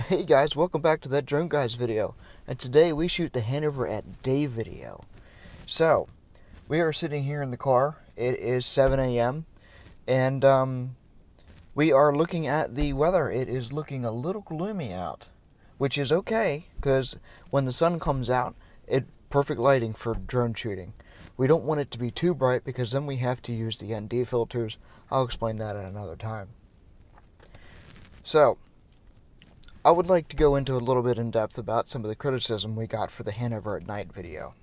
Hey guys, welcome back to that Drone Guys video, and today we shoot the Hanover at day video. So, we are sitting here in the car. It is 7 a.m. and we are looking at the weather. It is looking a little gloomy out, which is okay, because when the sun comes out, it's perfect lighting for drone shooting. We don't want it to be too bright, because then we have to use the ND filters. I'll explain that at another time. So, I would like to go into a little bit in depth about some of the criticism we got for the Hanover at night video.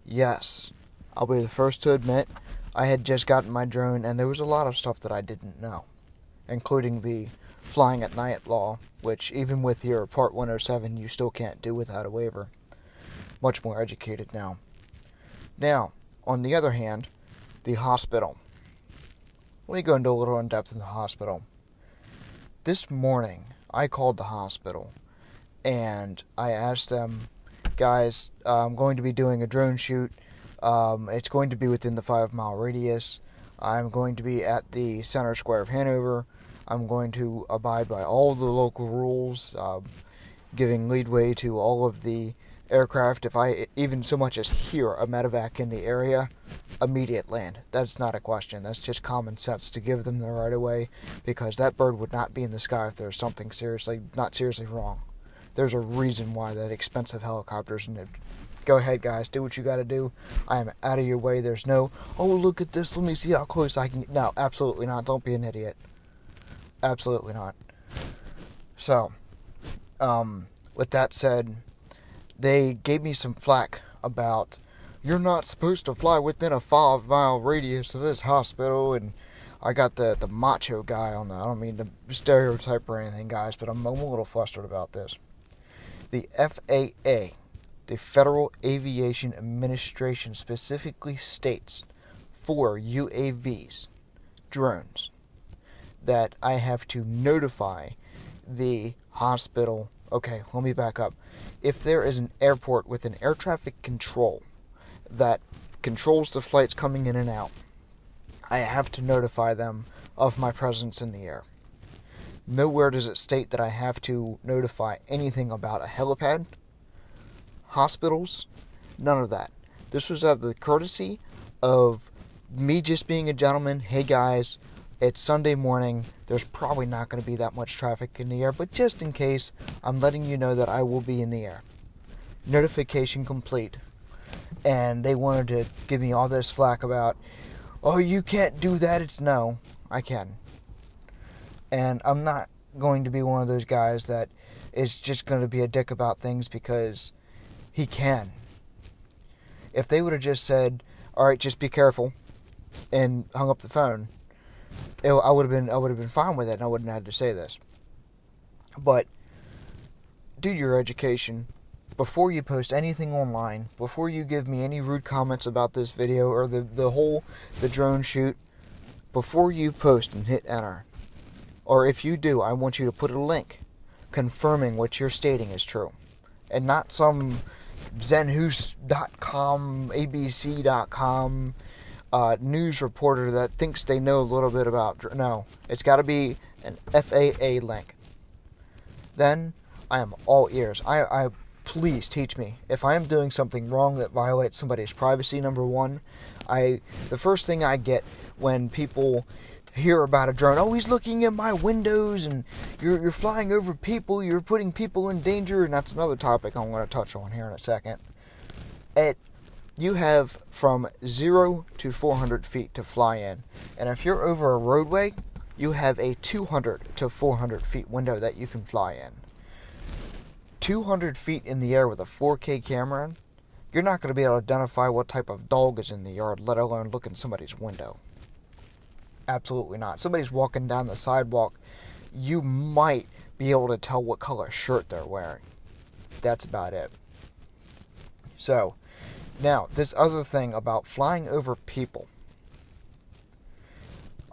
Yes, I'll be the first to admit, I had just gotten my drone and there was a lot of stuff that I didn't know, including the flying at night law, which even with your Part 107 you still can't do without a waiver. Much more educated now. Now, on the other hand, the hospital. Let me go into a little in depth in the hospital. This morning, I called the hospital and I asked them, guys, I'm going to be doing a drone shoot. It's going to be within the 5-mile radius. I'm going to be at the center square of Hanover. I'm going to abide by all the local rules, giving leadway to all of the aircraft. If I even so much as hear a medevac in the area, immediate land. That's not a question. That's just common sense to give them the right of way, because that bird would not be in the sky if there's something not seriously wrong. There's a reason why that expensive helicopters, and go ahead guys, do what you gotta do. I am out of your way. There's no, oh look at this, let me see how close I can get. No, absolutely not. Don't be an idiot. Absolutely not. So, with that said, they gave me some flack about, you're not supposed to fly within a 5-mile radius of this hospital, and I got the macho guy on that. I don't mean to stereotype or anything, guys, but I'm a little flustered about this. The FAA, the Federal Aviation Administration, specifically states for UAVs, drones, that I have to notify the hospital. Okay, let me back up. If there is an airport with an air traffic control that controls the flights coming in and out, I have to notify them of my presence in the air. Nowhere does it state that I have to notify anything about a helipad, hospitals, none of that. This was out of the courtesy of me just being a gentleman. Hey guys, it's Sunday morning. There's probably not going to be that much traffic in the air, but just in case, I'm letting you know that I will be in the air. Notification complete. And they wanted to give me all this flack about, oh, you can't do that. It's no, I can. And I'm not going to be one of those guys that is just going to be a dick about things because he can. If they would have just said, all right, just be careful, and hung up the phone, I would have been fine with it, and I wouldn't have had to say this. But do your education before you post anything online, before you give me any rude comments about this video or the drone shoot. Before you post and hit enter, or if you do, I want you to put a link confirming what you're stating is true, and not some zenhoos.com, abc.com news reporter that thinks they know a little bit about. No, it's got to be an FAA link. Then I am all ears. I please teach me if I am doing something wrong that violates somebody's privacy. Number one, the first thing I get when people hear about a drone, oh, he's looking at my windows and you're flying over people, you're putting people in danger, and that's another topic I'm going to touch on here in a second. You have from 0 to 400 feet to fly in, and if you're over a roadway, you have a 200 to 400 feet window that you can fly in. 200 feet in the air with a 4K camera, you're not going to be able to identify what type of dog is in the yard, let alone look in somebody's window. Absolutely not. Somebody's walking down the sidewalk, you might be able to tell what color shirt they're wearing. That's about it. So, now, this other thing about flying over people.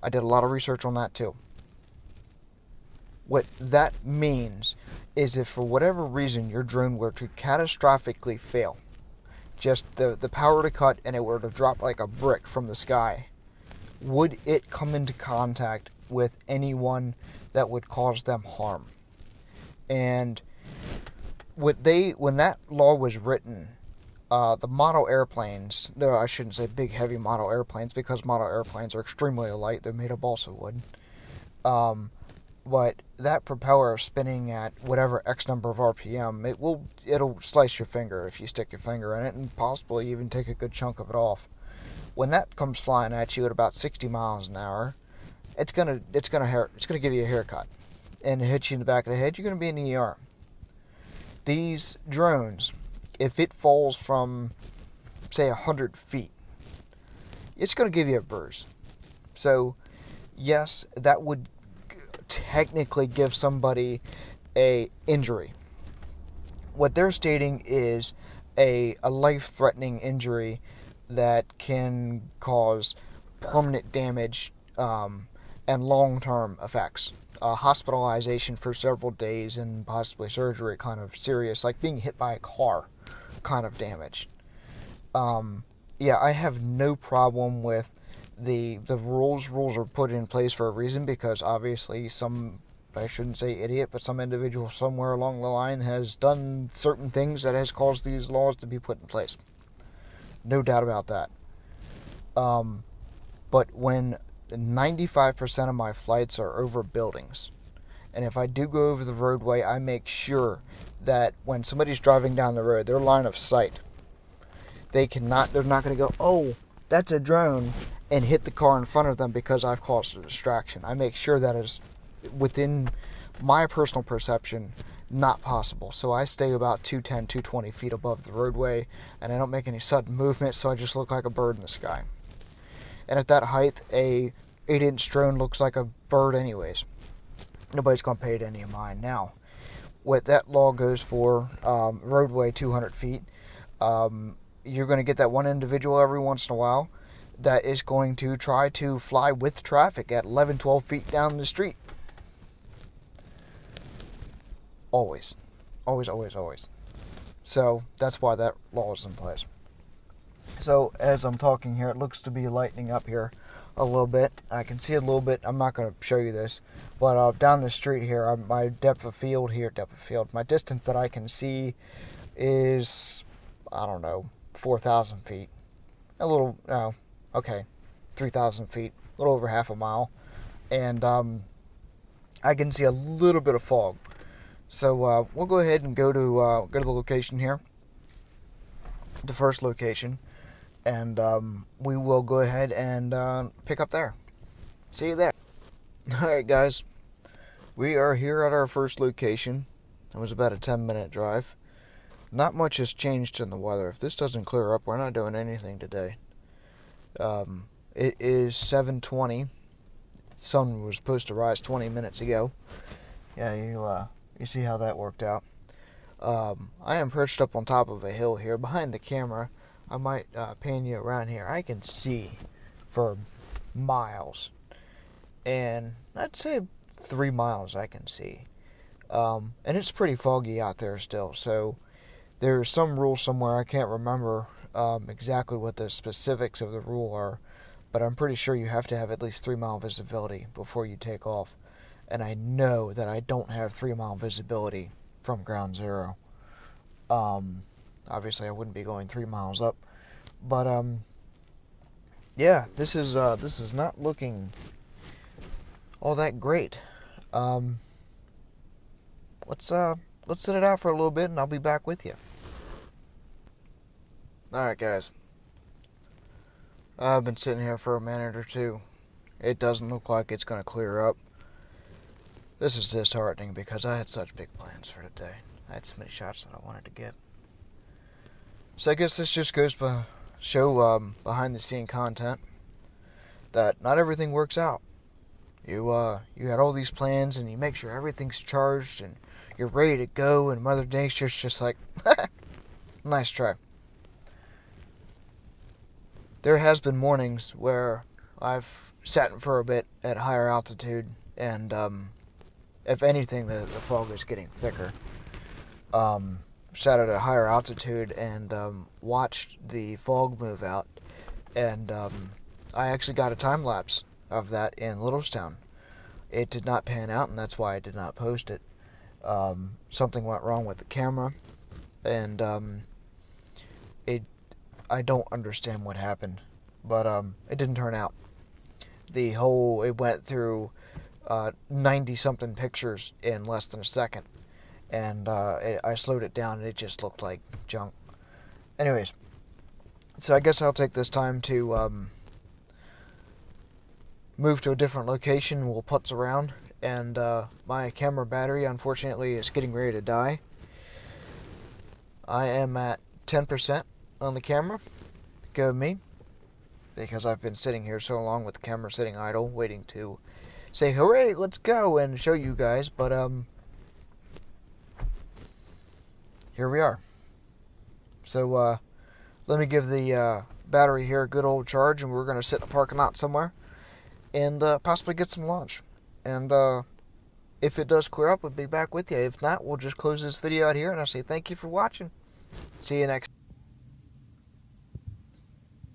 I did a lot of research on that too. What that means is if for whatever reason your drone were to catastrophically fail, just the power to cut and it were to drop like a brick from the sky, would it come into contact with anyone that would cause them harm? And when that law was written, the model airplanes, though I shouldn't say big heavy model airplanes because model airplanes are extremely light, they're made of balsa wood. But that propeller spinning at whatever X number of RPM, it'll slice your finger if you stick your finger in it, and possibly even take a good chunk of it off. When that comes flying at you at about 60 miles an hour, it's gonna give you a haircut, and it hits you in the back of the head. You're gonna be in the ER. These drones, if it falls from, say, 100 feet, it's gonna give you a bruise. So, yes, that would technically give somebody a injury. What they're stating is a life-threatening injury that can cause permanent damage and long-term effects. Hospitalization for several days and possibly surgery, kind of serious, like being hit by a car kind of damage. Yeah, I have no problem with the rules. Rules are put in place for a reason, because obviously I shouldn't say idiot, but some individual somewhere along the line has done certain things that has caused these laws to be put in place. No doubt about that. But when 95% of my flights are over buildings, and if I do go over the roadway, I make sure that when somebody's driving down the road, their line of sight, they're not going to go, oh, that's a drone, and hit the car in front of them because I've caused a distraction. I make sure that is within my personal perception not possible. So I stay about 210, 220 feet above the roadway, and I don't make any sudden movement, so I just look like a bird in the sky. And at that height, a 8-inch drone looks like a bird anyways. Nobody's going to pay it any of mine. Now, what that law goes for, roadway 200 feet, you're going to get that one individual every once in a while that is going to try to fly with traffic at 11, 12 feet down the street. Always. Always, always, always. So, that's why that law is in place. So, as I'm talking here, it looks to be lightening up here a little bit. I can see a little bit. I'm not going to show you this. But down the street here, my my distance that I can see is, I don't know, 4,000 feet. A little, no, okay, 3,000 feet, a little over half a mile. And I can see a little bit of fog. So we'll go ahead and go to the location here, the first location, and we will go ahead and pick up there. See you there. Alright guys, we are here at our first location. It was about a 10-minute drive. Not much has changed in the weather. If this doesn't clear up, we're not doing anything today. It is 7:20. The sun was supposed to rise 20 minutes ago. Yeah, you see how that worked out. I am perched up on top of a hill here. Behind the camera, I might pan you around here. I can see for miles. And I'd say 3 miles I can see. And it's pretty foggy out there still. So there's some rule somewhere. I can't remember exactly what the specifics of the rule are. But I'm pretty sure you have to have at least 3-mile visibility before you take off. And I know that I don't have 3-mile visibility from ground zero. Obviously I wouldn't be going 3 miles up. But yeah, this is not looking all that great. Let's sit it out for a little bit and I'll be back with you. Alright guys. I've been sitting here for a minute or two. It doesn't look like it's going to clear up. This is disheartening because I had such big plans for today. I had so many shots that I wanted to get. So I guess this just goes to show behind the scene content that not everything works out. You had all these plans and you make sure everything's charged and you're ready to go, and Mother Nature's just like, nice try. There has been mornings where I've sat for a bit at higher altitude, and if anything, the fog is getting thicker. Sat at a higher altitude and watched the fog move out, and I actually got a time lapse of that in Littlestown. It did not pan out, and that's why I did not post it. Something went wrong with the camera, and it I don't understand what happened, but it didn't turn out. It went through 90 something pictures in less than a second, and I slowed it down and it just looked like junk. Anyways, so I guess I'll take this time to move to a different location. We'll putz around, and my camera battery unfortunately is getting ready to die. I am at 10% on the camera. Go me, because I've been sitting here so long with the camera sitting idle, waiting to say hooray, let's go, and show you guys, but here we are. So let me give the battery here a good old charge, and we're going to sit in a parking lot somewhere and possibly get some lunch. And if it does clear up, we'll be back with you. If not, we'll just close this video out here, and I'll say thank you for watching. See you next.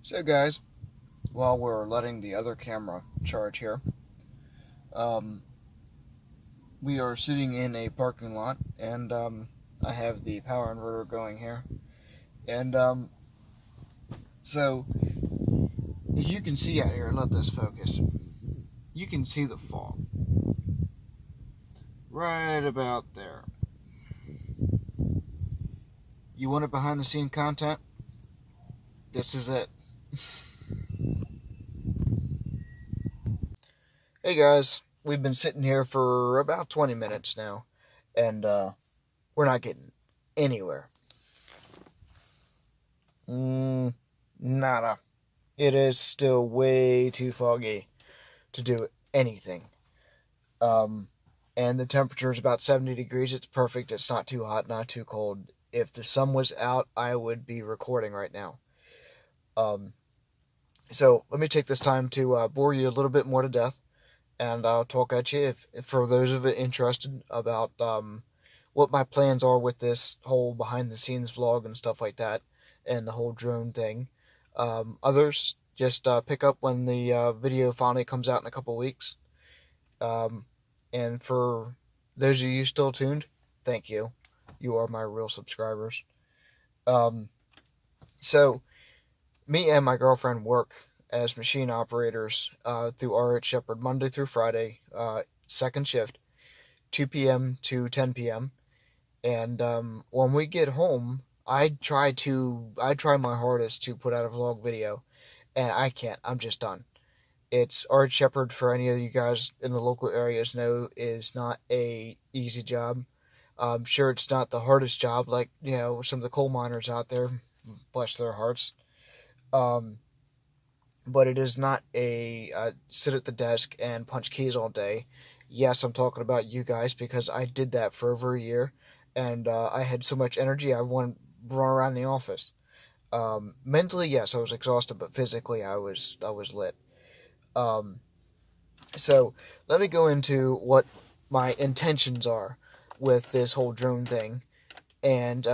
So guys, while we're letting the other camera charge here, we are sitting in a parking lot, and I have the power inverter going here, and so as you can see out here, let this focus, you can see the fog right about there. You want it behind the scene content? This is it. Hey guys, we've been sitting here for about 20 minutes now, and we're not getting anywhere. Nada. It is still way too foggy to do anything. And the temperature is about 70 degrees. It's perfect. It's not too hot, not too cold. If the sun was out, I would be recording right now. So let me take this time to bore you a little bit more to death, and I'll talk at you if for those of you interested about what my plans are with this whole behind-the-scenes vlog and stuff like that, and the whole drone thing. Others, just pick up when the video finally comes out in a couple weeks. And for those of you still tuned, thank you. You are my real subscribers. So, me and my girlfriend work as machine operators through RH Shepherd Monday through Friday, second shift, 2 p.m. to 10 p.m. And when we get home, I try my hardest to put out a vlog video, and I can't. I'm just done. It's RH Shepherd, for any of you guys in the local areas know, is not a easy job. I'm sure it's not the hardest job, like, you know, some of the coal miners out there, bless their hearts. But it is not a sit at the desk and punch keys all day. Yes, I'm talking about you guys, because I did that for over a year, and I had so much energy I wanted to run around the office. Mentally, yes, I was exhausted, but physically I was lit. So let me go into what my intentions are with this whole drone thing. And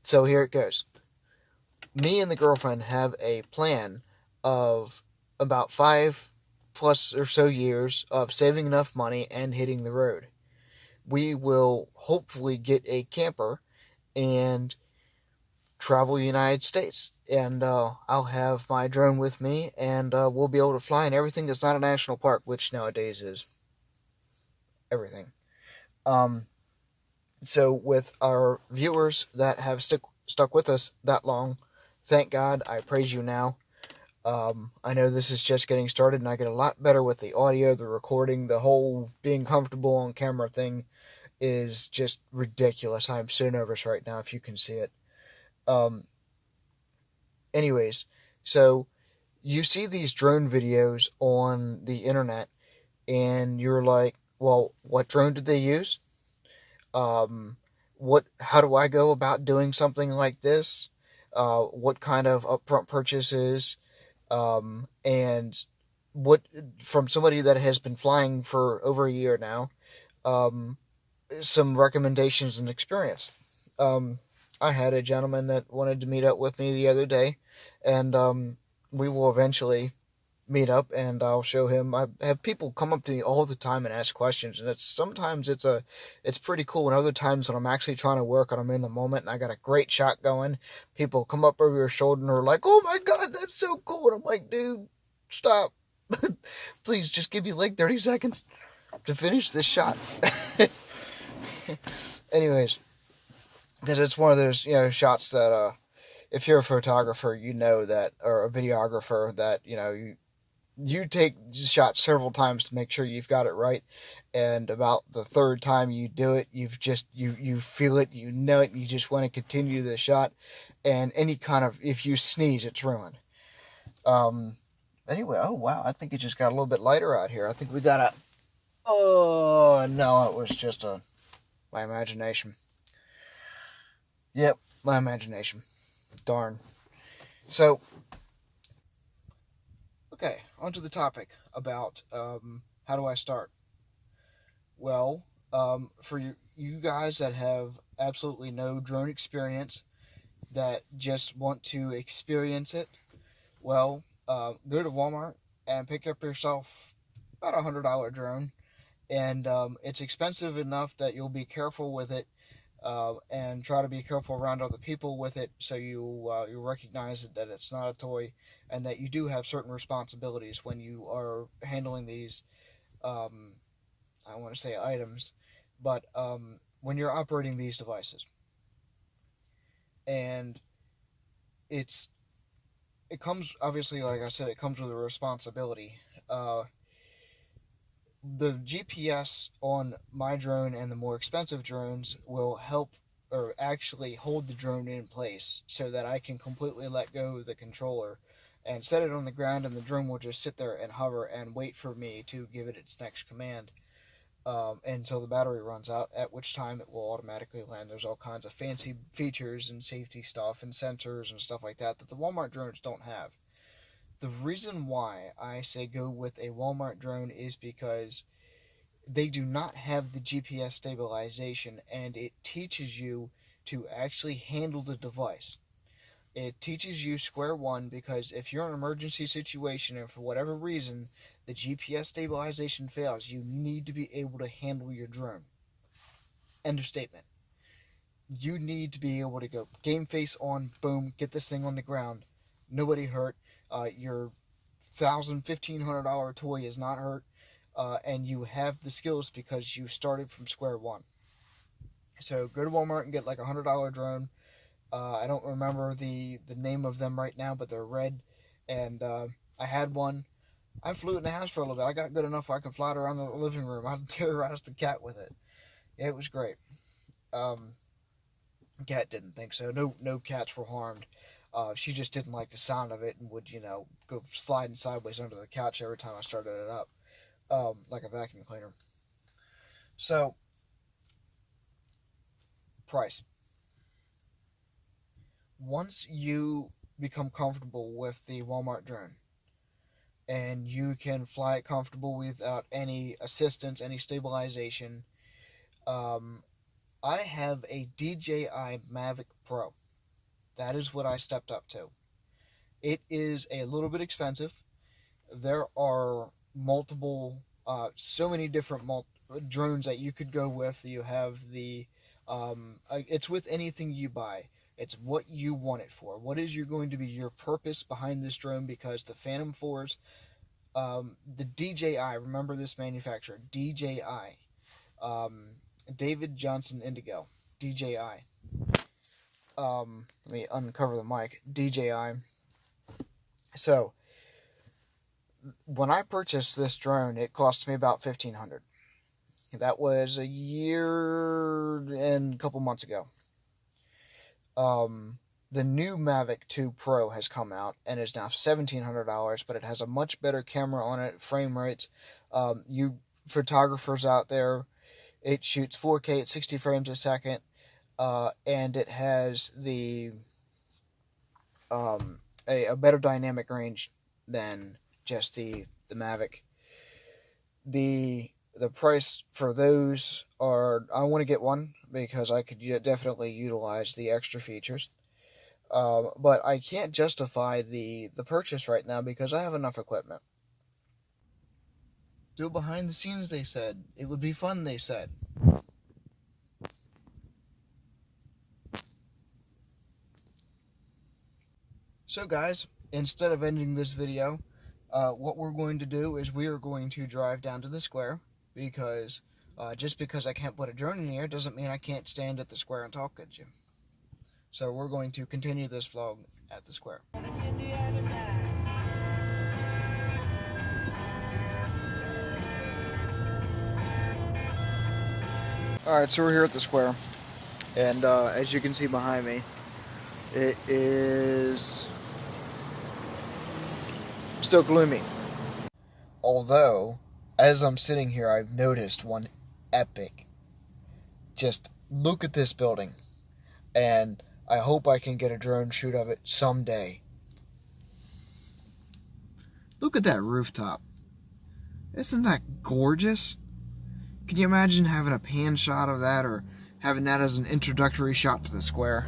so here it goes. Me and the girlfriend have a plan of about 5+ or so years of saving enough money and hitting the road. We will hopefully get a camper and travel the United States, and I'll have my drone with me, and we'll be able to fly in everything that's not a national park, which nowadays is everything. So with our viewers that have stuck with us that long, thank God, I praise you now. I know this is just getting started, and I get a lot better with the audio, the recording, the whole being comfortable on camera thing is just ridiculous. I'm so nervous right now, if you can see it. Anyways, so you see these drone videos on the internet, and you're like, well, what drone did they use? How do I go about doing something like this? What kind of upfront purchases? And what, from somebody that has been flying for over a year now, some recommendations and experience. I had a gentleman that wanted to meet up with me the other day, and we will eventually meet up and I'll show him. I have people come up to me all the time and ask questions, and sometimes it's pretty cool. And other times when I'm actually trying to work and I'm in the moment and I got a great shot going, people come up over your shoulder and are like, "Oh my god, that's so cool!" And I'm like, "Dude, stop! Please, just give me like 30 seconds to finish this shot." Anyways, because it's one of those shots that if you're a photographer, you know that, or a videographer, that you take shots several times to make sure you've got it right, and about the third time you do it, you feel it, you know it, you just want to continue the shot, and any kind of, if you sneeze, it's ruined. Anyway, oh wow, I think it just got a little bit lighter out here. I think we got a, oh no, it was just my imagination. Yep, my imagination. Darn. So, okay, onto the topic about how do I start? Well, for you guys that have absolutely no drone experience, that just want to experience it, well, go to Walmart and pick up yourself about $100 drone. And it's expensive enough that you'll be careful with it, and try to be careful around other people with it, so you recognize that it's not a toy, and that you do have certain responsibilities when you are handling these. Um, I want to say items, but when you're operating these devices, and it's it comes, obviously, like I said, it comes with a responsibility. The GPS on my drone and the more expensive drones will help, or actually hold the drone in place so that I can completely let go of the controller and set it on the ground, and the drone will just sit there and hover and wait for me to give it its next command, until the battery runs out, at which time it will automatically land. There's all kinds of fancy features and safety stuff and sensors and stuff like that the Walmart drones don't have. The reason why I say go with a Walmart drone is because they do not have the GPS stabilization, and it teaches you to actually handle the device. It teaches you square one, because if you're in an emergency situation and for whatever reason the GPS stabilization fails, you need to be able to handle your drone. End of statement. You need to be able to go game face on, boom, get this thing on the ground. Nobody hurt. Your $1,500 toy is not hurt, and you have the skills because you started from square one. So go to Walmart and get like $100 drone. I don't remember the name of them right now, but they're red, and I had one. I flew it in the house for a little bit. I got good enough I could fly it around the living room. I terrorized the cat with it. It was great. Cat didn't think so. No cats were harmed. She just didn't like the sound of it and would, go sliding sideways under the couch every time I started it up, like a vacuum cleaner. So, price. Once you become comfortable with the Walmart drone, and you can fly it comfortable without any assistance, any stabilization, um, I have a DJI Mavic Pro. That is what I stepped up to. It is a little bit expensive. There are multiple, so many different drones that you could go with. You have it's with anything you buy. It's what you want it for. What is going to be your purpose behind this drone? Because the Phantom 4s, the DJI, remember this manufacturer, DJI, David Johnson Indigo, DJI. Let me uncover the mic. DJI. So, when I purchased this drone, it cost me about $1,500. That was a year and a couple months ago. The new Mavic 2 Pro has come out and is now $1,700, but it has a much better camera on it, frame rates. You photographers out there, it shoots 4K at 60 frames a second, and it has a better dynamic range than just the Mavic. The price for those are, I want to get one because I could definitely utilize the extra features. But I can't justify the purchase right now because I have enough equipment. Do it behind the scenes, they said. It would be fun, they said. So guys, instead of ending this video, what we're going to do is we are going to drive down to the square, because just because I can't put a drone in here doesn't mean I can't stand at the square and talk at you. So we're going to continue this vlog at the square. Alright, so we're here at the square, and as you can see behind me, it is still gloomy. Although, as I'm sitting here, I've noticed one epic. Just look at this building, and I hope I can get a drone shoot of it someday. Look at that rooftop. Isn't that gorgeous? Can you imagine having a pan shot of that, or having that as an introductory shot to the square?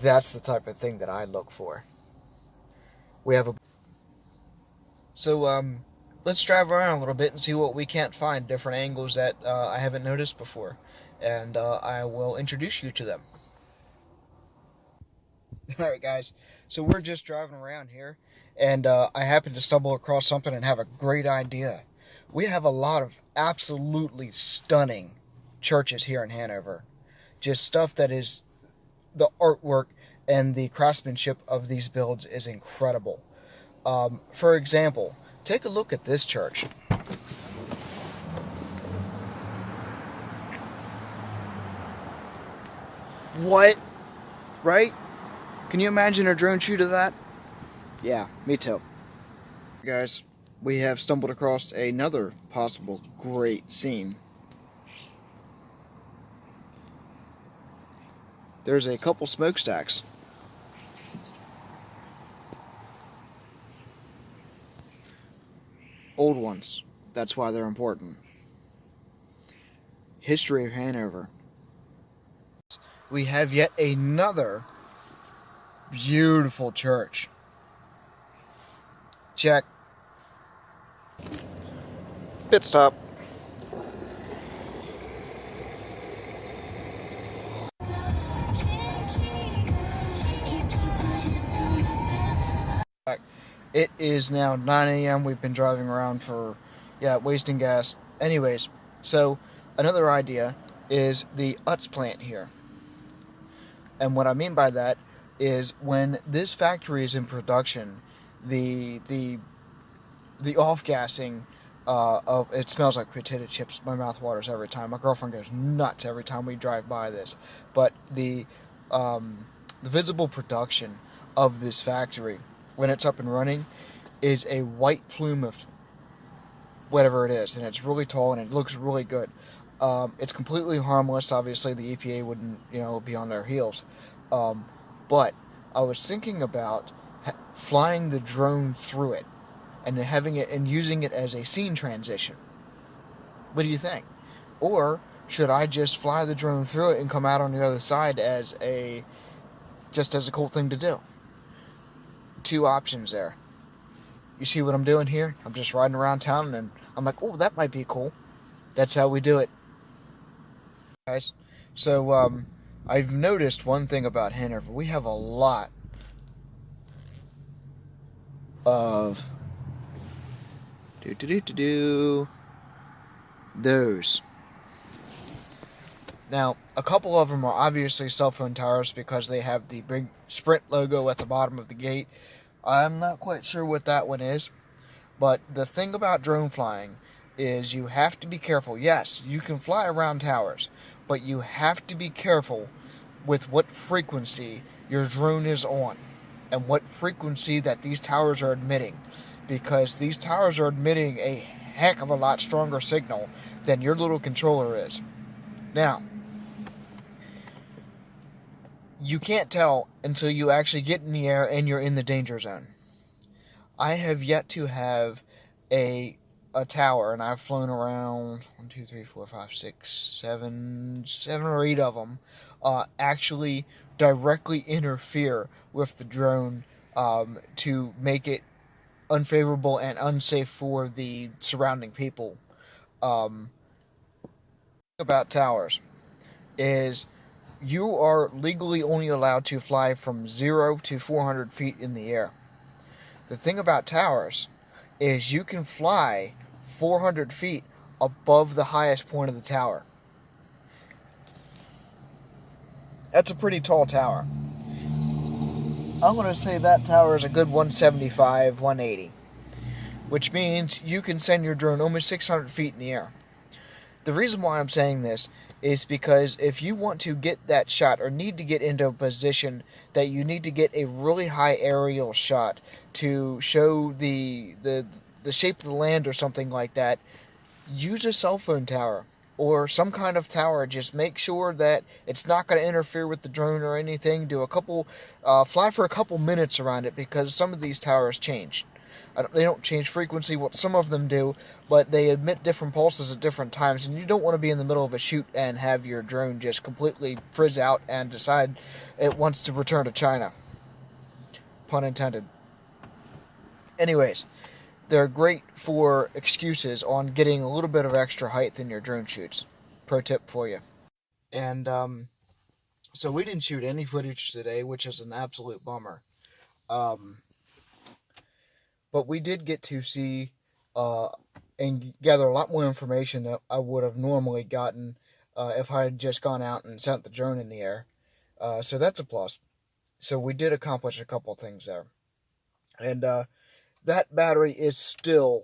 That's the type of thing that I look for. We have a... So, let's drive around a little bit and see what we can't find, different angles that I haven't noticed before. And I will introduce you to them. Alright guys, so we're just driving around here, and I happened to stumble across something and have a great idea. We have a lot of absolutely stunning churches here in Hanover. Just stuff that is, the artwork and the craftsmanship of these builds is incredible. For example, take a look at this church. What? Right? Can you imagine a drone shoot of that? Yeah, me too. Guys, we have stumbled across another possible great scene. There's a couple smokestacks. Old ones. That's why they're important. History of Hanover. We have yet another beautiful church. Check. Pit stop. It is now 9 a.m. We've been driving around for, wasting gas. Anyways, so another idea is the Utz plant here. And what I mean by that is when this factory is in production, the off-gassing of it smells like potato chips. My mouth waters every time. My girlfriend goes nuts every time we drive by this. But the visible production of this factory, when it's up and running, is a white plume of whatever it is, and it's really tall and it looks really good. It's completely harmless. Obviously, the EPA wouldn't, be on their heels. But I was thinking about flying the drone through it and having it and using it as a scene transition. What do you think? Or should I just fly the drone through it and come out on the other side as a cool thing to do? Two options there. You see what I'm doing here? I'm just riding around town and I'm like, oh, that might be cool. That's how we do it. Guys, so I've noticed one thing about Hanover. We have a lot of those. Now, a couple of them are obviously cell phone towers because they have the big Sprint logo at the bottom of the gate. I'm not quite sure what that one is, but the thing about drone flying is you have to be careful. Yes, you can fly around towers, but you have to be careful with what frequency your drone is on and what frequency that these towers are emitting, because these towers are emitting a heck of a lot stronger signal than your little controller is. Now, you can't tell until you actually get in the air and you're in the danger zone. I have yet to have a tower, and I've flown around 1, 2, 3, 4, 5, 6, 7 or 8 of them, actually directly interfere with the drone to make it unfavorable and unsafe for the surrounding people. Um, about towers is you are legally only allowed to fly from 0 to 400 feet in the air. The thing about towers is you can fly 400 feet above the highest point of the tower. That's a pretty tall tower. I'm going to say that tower is a good 175, 180, which means you can send your drone almost 600 feet in the air. The reason why I'm saying this is because if you want to get that shot or need to get into a position that you need to get a really high aerial shot to show the shape of the land or something like that, use a cell phone tower or some kind of tower. Just make sure that it's not going to interfere with the drone or anything. Fly for a couple minutes around it, because some of these towers change. They don't change frequency. What some of them do, but they emit different pulses at different times, and you don't want to be in the middle of a shoot and have your drone just completely frizz out and decide it wants to return to China. Pun intended. Anyways, they're great for excuses on getting a little bit of extra height in your drone shoots. Pro tip for you. And so we didn't shoot any footage today, which is an absolute bummer. But we did get to see and gather a lot more information that I would have normally gotten if I had just gone out and sent the drone in the air. So that's a plus. So we did accomplish a couple things there. And that battery is still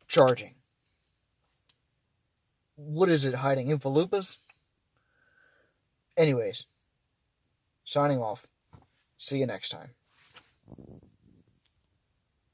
charging. What is it hiding? Infalupas? Anyways, signing off. See you next time.